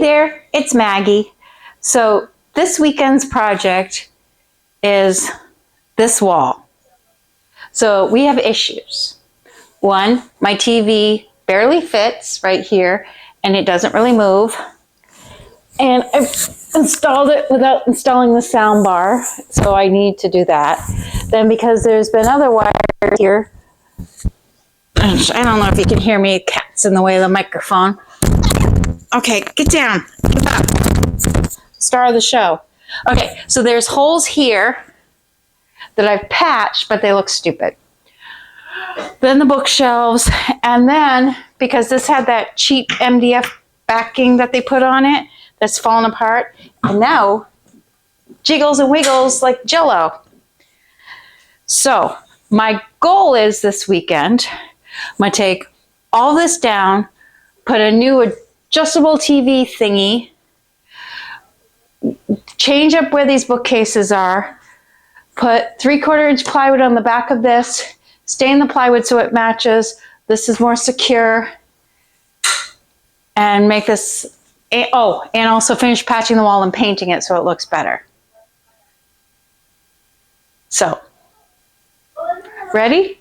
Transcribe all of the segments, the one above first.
there, it's Maggie. So this weekend's project is this wall. So we have issues. One, my TV barely fits right here and it doesn't really move. And I've installed it without installing the sound bar, so I need to do that. Then because there's been other wires here, I don't know if you can hear me, cat's in the way of the microphone. Okay, get down, get up. Star of the show. Okay, so there's holes here that I've patched, but they look stupid. Then the bookshelves, and then because this had that cheap MDF backing that they put on it, that's fallen apart, and now jiggles and wiggles like Jello. So my goal is this weekend, I'm gonna take all this down, put a new adjustable TV thingy, change up where these bookcases are, put 3/4 inch plywood on the back of this, stain the plywood so it matches. This is more secure, and make this, oh, and also finish patching the wall and painting it so it looks better. So, ready?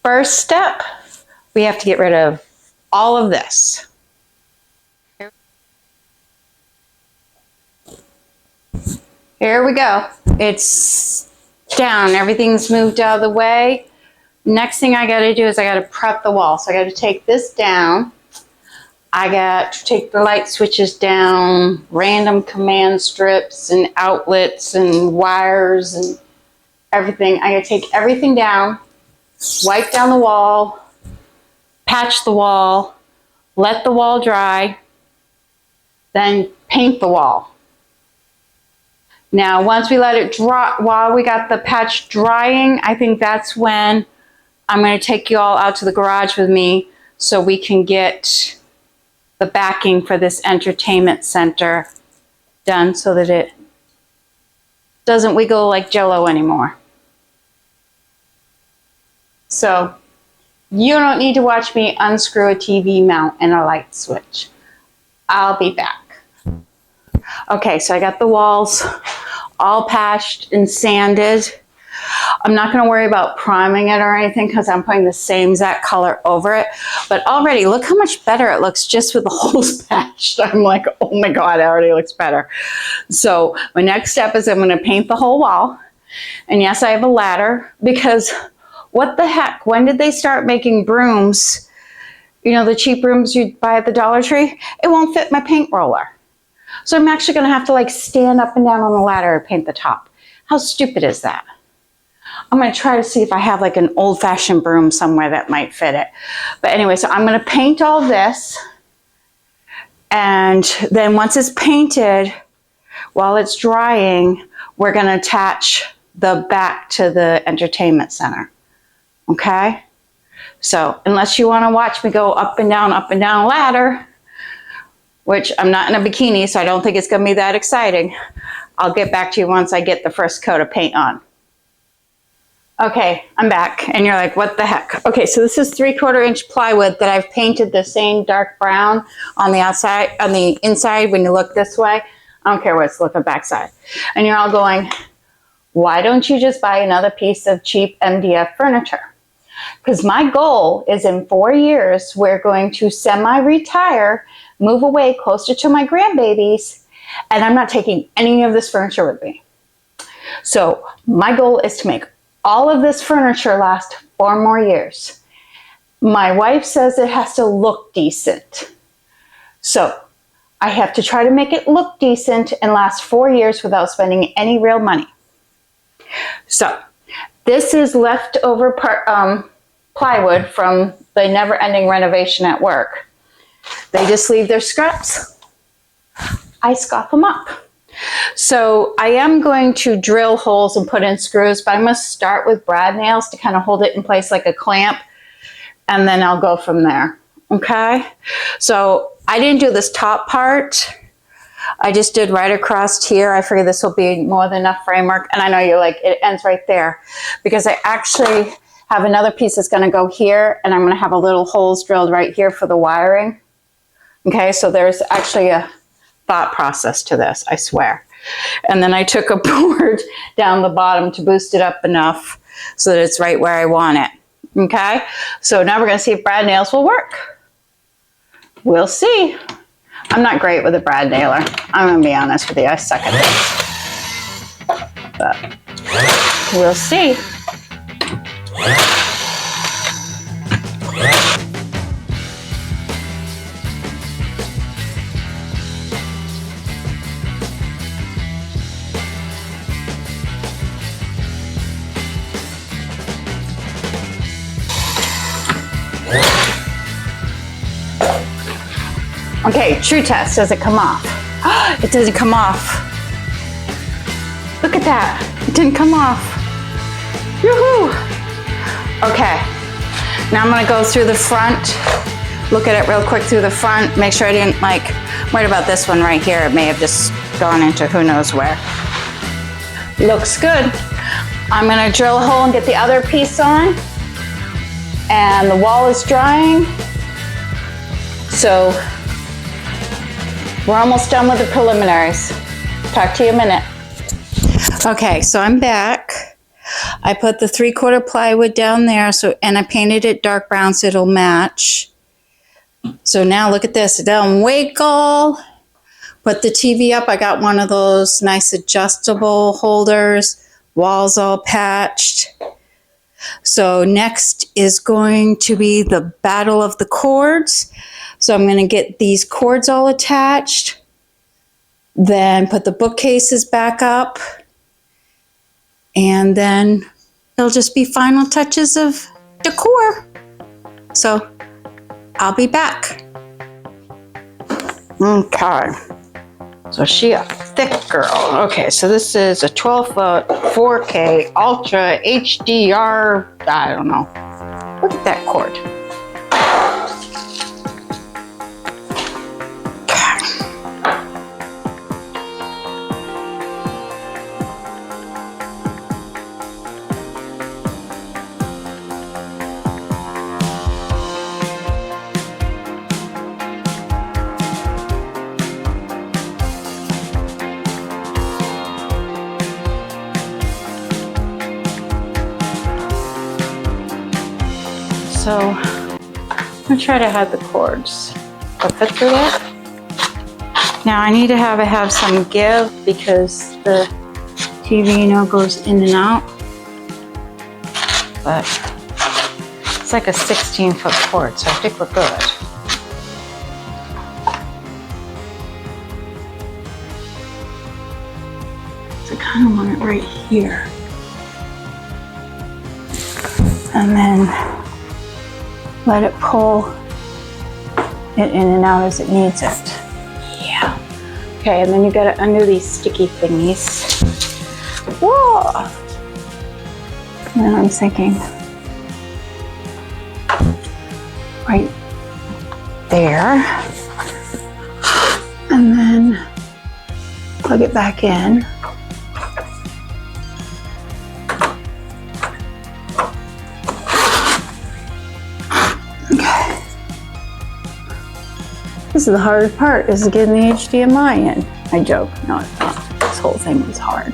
First step, we have to get rid of all of this. Here we go. It's down, everything's moved out of the way. Next thing I gotta do is I gotta prep the wall. So I gotta take this down. I got to take the light switches down, random command strips and outlets and wires and everything. I gotta take everything down, wipe down the wall, patch the wall, let the wall dry, then paint the wall. Now, once we let it dry, while we got the patch drying, I think that's when I'm gonna take you all out to the garage with me so we can get the backing for this entertainment center done so that it doesn't wiggle like Jello anymore. So you don't need to watch me unscrew a TV mount and a light switch. I'll be back. Okay, so I got the walls all patched and sanded. I'm not going to worry about priming it or anything because I'm putting the same exact color over it. But already, look how much better it looks just with the holes patched. I'm like, oh my God, it already looks better. So my next step is I'm going to paint the whole wall. And yes, I have a ladder because what the heck? When did they start making brooms? You know, the cheap brooms you buy at the Dollar Tree? It won't fit my paint roller. So I'm actually going to have to like stand up and down on the ladder and paint the top. How stupid is that? I'm going to try to see if I have like an old-fashioned broom somewhere that might fit it. But anyway, so I'm going to paint all this. And then once it's painted, while it's drying, we're going to attach the back to the entertainment center. Okay? So unless you want to watch me go up and down a ladder, which I'm not in a bikini, so I don't think it's going to be that exciting. I'll get back to you once I get the first coat of paint on. Okay, I'm back, and you're like, what the heck? Okay, so this is 3/4 inch plywood that I've painted the same dark brown on the outside, on the inside when you look this way. I don't care what it's looking backside. And you're all going, why don't you just buy another piece of cheap MDF furniture? Because my goal is in 4 years, we're going to semi-retire, move away closer to my grandbabies, and I'm not taking any of this furniture with me. So my goal is to make all of this furniture last 4 more years. My wife says it has to look decent. So I have to try to make it look decent and last 4 years without spending any real money. So this is leftover plywood from the never-ending renovation at work. They just leave their scraps. I scoff them up. So I am going to drill holes and put in screws, but I'm going to start with brad nails to kind of hold it in place like a clamp, and then I'll go from there. Okay? So I didn't do this top part. I just did right across here. I figured this will be more than enough framework. And I know you're like, it ends right there. Because I actually have another piece that's going to go here, and I'm going to have a little holes drilled right here for the wiring. Okay, so there's actually a thought process to this, I swear. And then I took a board down the bottom to boost it up enough so that it's right where I want it. Okay, so now we're going to see if brad nails will work. We'll see. I'm not great with a brad nailer. I'm going to be honest with you. I suck at this. But we'll see. Okay, true test. Does it come off? It doesn't come off. Look at that. It didn't come off. Yoo-hoo! Okay. Now I'm gonna go through the front, look at it real quick through the front, make sure I didn't worried about this one right here. It may have just gone into who knows where. Looks good. I'm gonna drill a hole and get the other piece on. And the wall is drying. So we're almost done with the preliminaries. Talk to you in a minute. Okay, so I'm back. I put the 3/4 plywood down there, and I painted it dark brown so it'll match. So now look at this, it doesn't wiggle. Put the TV up, I got one of those nice adjustable holders, walls all patched. So next is going to be the battle of the cords. So I'm going to get these cords all attached, then put the bookcases back up, and then it'll just be final touches of decor. So I'll be back. Okay. So she a thick girl. Okay, so this is a 12-foot 4K Ultra HDR, I don't know. Look at that cord. So I'm gonna try to have the cords fit through that. Now I need to have some give because the TV, goes in and out. But it's like a 16-foot cord, so I think we're good. So I kind of want it right here. And then let it pull it in and out as it needs it. Yeah. Okay, and then you gotta undo these sticky thingies. Whoa! And then I'm thinking, right there. And then plug it back in. This is the hardest part, is getting the HDMI in. I joke, no it's not. This whole thing was hard.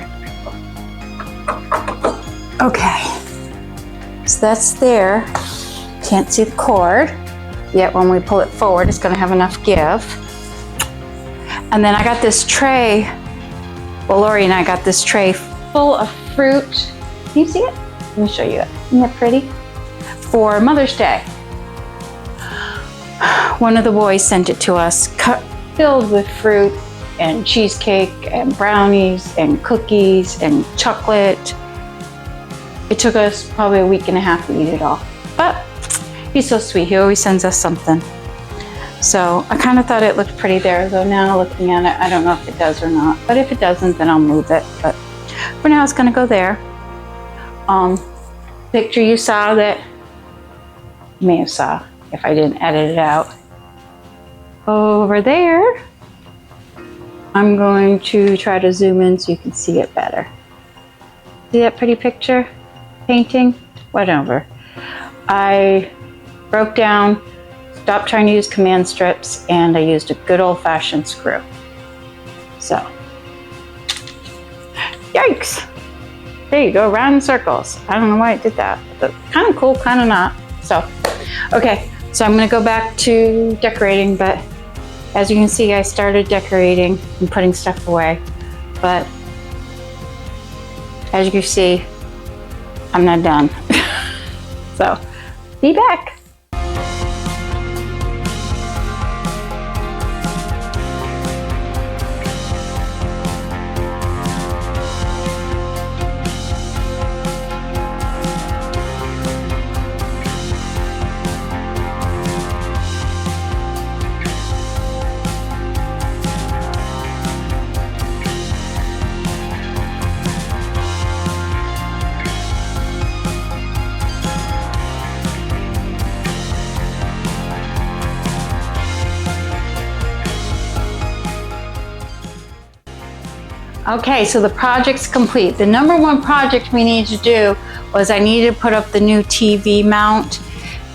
Okay, so that's there. Can't see the cord, yet when we pull it forward, it's gonna have enough give. And then I got this tray, well Lori and I got this tray full of fruit. Can you see it? Let me show you it. Isn't that pretty? For Mother's Day. One of the boys sent it to us, filled with fruit and cheesecake and brownies and cookies and chocolate. It took us probably a week and a half to eat it all. But he's so sweet, he always sends us something. So I kind of thought it looked pretty there, though now looking at it, I don't know if it does or not. But if it doesn't, then I'll move it. But for now, it's gonna go there. Picture you saw that, you may have saw if I didn't edit it out. Over there, I'm going to try to zoom in so you can see it better. See that pretty picture? Painting? Whatever. I broke down stopped trying to use command strips and I used a good old-fashioned screw. So, yikes! There you go, round in circles. I don't know why I did that, but kind of cool, kind of not. So, okay, so I'm gonna go back to decorating, but as you can see, I started decorating and putting stuff away, but as you can see, I'm not done. So, be back. Okay, so the project's complete. The number one project we needed to do was I needed to put up the new TV mount,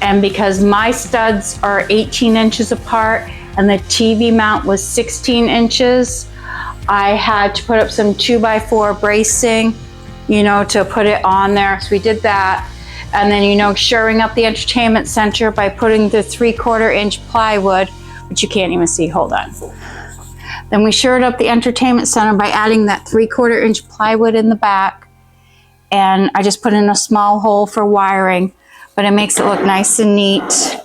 and because my studs are 18 inches apart and the TV mount was 16 inches, I had to put up some 2x4 bracing, you know, to put it on there. So we did that. And then, you know, shoring up the entertainment center by putting the 3/4 inch plywood, which you can't even see, hold on. Then we shored up the entertainment center by adding that 3/4 inch plywood in the back. And I just put in a small hole for wiring, but it makes it look nice and neat.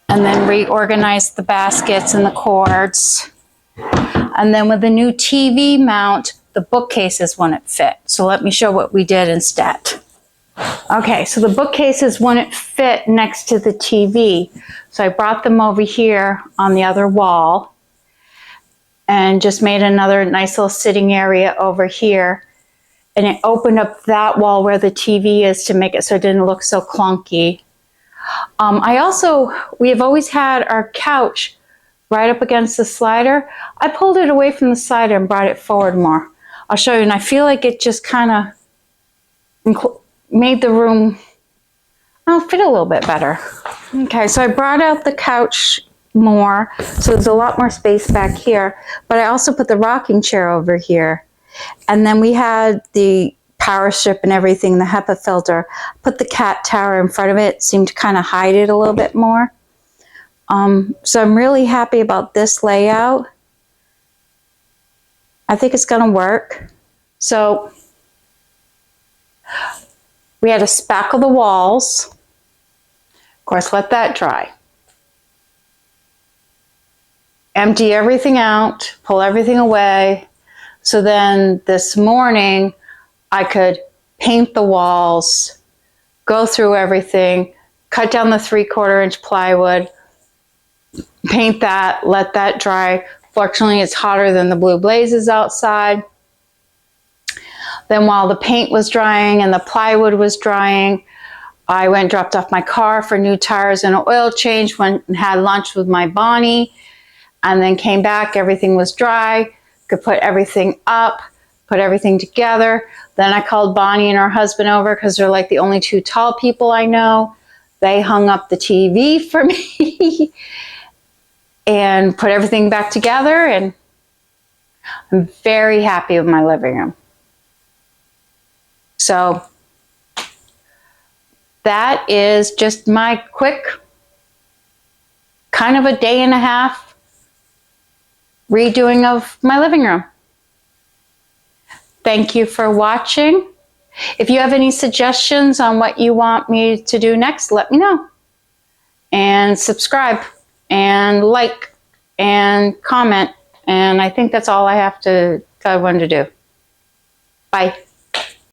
And then reorganized the baskets and the cords. And then with the new TV mount, the bookcases wouldn't fit. So let me show what we did instead. Okay, so the bookcases wouldn't fit next to the TV. So I brought them over here on the other wall and just made another nice little sitting area over here. And it opened up that wall where the TV is to make it so it didn't look so clunky. We have always had our couch right up against the slider. I pulled it away from the slider and brought it forward more. I'll show you, and I feel like it just kind of made the room fit a little bit better. Okay, so I brought out the couch more, so there's a lot more space back here, but I also put the rocking chair over here. And then we had the power strip and everything, the HEPA filter. Put the cat tower in front of it, seemed to kind of hide it a little bit more. So I'm really happy about this layout. I think it's gonna work. So we had to spackle the walls. Of course, let that dry. Empty everything out, pull everything away. So then this morning I could paint the walls, go through everything, cut down the 3/4 inch plywood, paint that, let that dry. Fortunately, it's hotter than the blue blazes outside. Then while the paint was drying and the plywood was drying, I went and dropped off my car for new tires and an oil change, went and had lunch with my Bonnie, and then came back, everything was dry, could put everything up, put everything together. Then I called Bonnie and her husband over because they're like the only two tall people I know. They hung up the TV for me and put everything back together, and I'm very happy with my living room. So that is just my quick kind of a day and a half redoing of my living room. Thank you for watching. If you have any suggestions on what you want me to do next, let me know. And subscribe and like and comment. And I think that's all I wanted to do. Bye.